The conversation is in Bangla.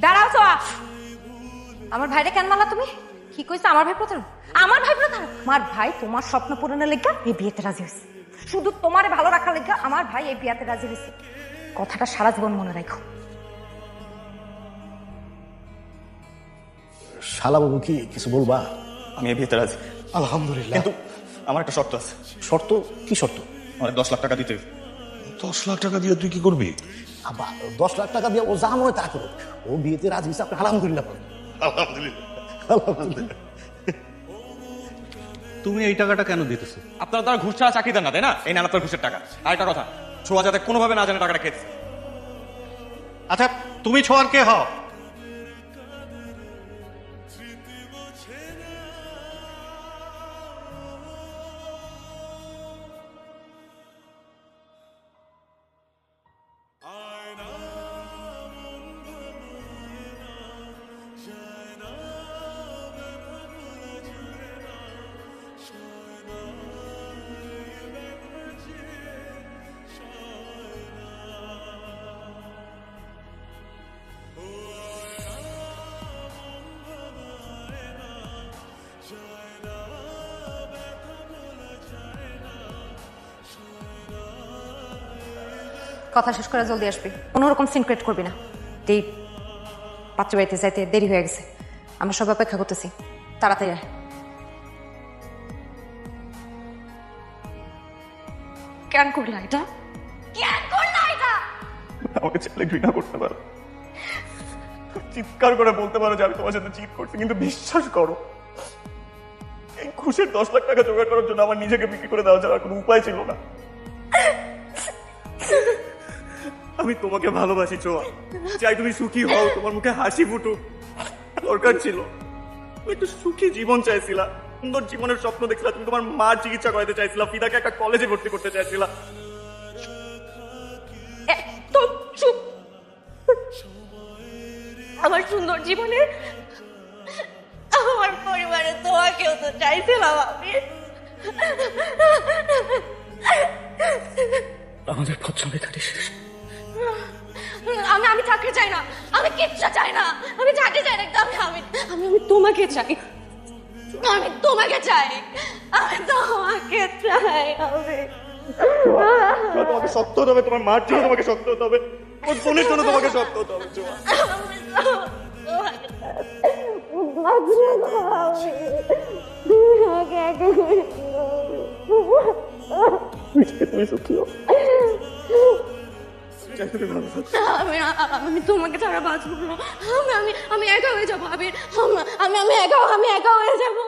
দাঁড়াও ছোয়া, আমার ভাইরে কেন মারলা তুমি? কি কইছে আমার ভাই প্রতারক? আমার ভাই প্রতারক? আমার ভাই তোমার স্বপ্ন পূরণের লেগে এই বিয়েতে রাজি হয়েছে, শুধু তোমারে ভালো রাখার লেগে আমার ভাই এই বিয়েতে রাজি হয়েছে। কথাটা সারা জীবন মনে রাখো। শালা বাবু কি কিছু বলবা? আমি এই বিয়েতে রাজি। আলহামদুলিল্লাহ, কিন্তু আমার একটা শর্ত আছে। শর্ত? কি শর্ত? আমার 10 লাখ টাকা দিতে। 10 লাখ টাকা দিয়ে তুই কি করবি? আব্বা 10 লাখ টাকা দিয়ে ও যা মনে তা করো, ও বিয়েতে রাজি হয়েছে, আপনি আলহামদুলিল্লাহ বলেন। আলহামদুলিল্লাহ। আলহামদুলিল্লাহ। তুমি এই টাকাটা কেন দিতেছো? আপনারা তারা ঘুষ ছাড়া চাকরি দেন না, তাই না? এই নেন আপনার ঘুষের টাকা। আর একটা কথা, ছোঁয়া যাতে কোনোভাবে না জানে টাকাটা খেয়েছে। আচ্ছা তুমি ছোঁয়ার কে হও? কথা শেষ করে জলদি আসবি, কোনোরকম সিন ক্রিয়েট করবি না। এই পাত্র বাড়িতে যাইতে দেরি হয়ে গেছে, আমরা সব অপেক্ষা করতেছি, তাড়াতাড়ি আয়। কেন করলা এটা? কেন করলা এটা? আমাকে ছেলে ঘৃণা করতে পারো, চিৎকার করে বলতে পারো যে আমি তোমার সাথে চিট করছি, কিন্তু বিশ্বাস করো এই ঘুষের 10 লাখ টাকা জোগাড় করার জন্য আমার নিজেকে বিক্রি করে দেওয়া ছাড়া কোনো উপায় ছিল না। আমি তোমাকে ভালোবাসি ছোঁয়া, চাই তুমি সুখী হও, তোমার মুখে হাসি ফুটুক। দরকার ছিল তুমি একটু সুখী জীবন চাইছিলা, সুন্দর জীবনের স্বপ্ন দেখছিলা, তুমি তোমার মার চিকিৎসা করাতে চাইছিলা, ফিদাকে একটা কলেজে ভর্তি করতে চাইছিলা। একদম চুপ। আমার সুন্দর জীবনে আমার পরিবারে তোমাকেও তো চাইছিলাম আমি। আমাদের পছন্দ এখানে শেষ। আমি চাকরি চাই না, আমি কিচ্ছু চাই না, আমি চাকরি চাই না, আমি আমি আমি তোমাকে চাই, আমি তোমাকে চাই, আমি তোমাকে চাই। তোমাকে শক্ত হতে হবে, তোমার মার জন্য তোমাকে শক্ত হতে হবে, তোমার বোনের জন্য তোমাকে শক্ত হতে হবে। তুমি সুখী হও, আমি তোমাকে ছাড়া বাঁচবো না, আমি একা হয়ে যাবো, আমি একা হয়ে যাবো।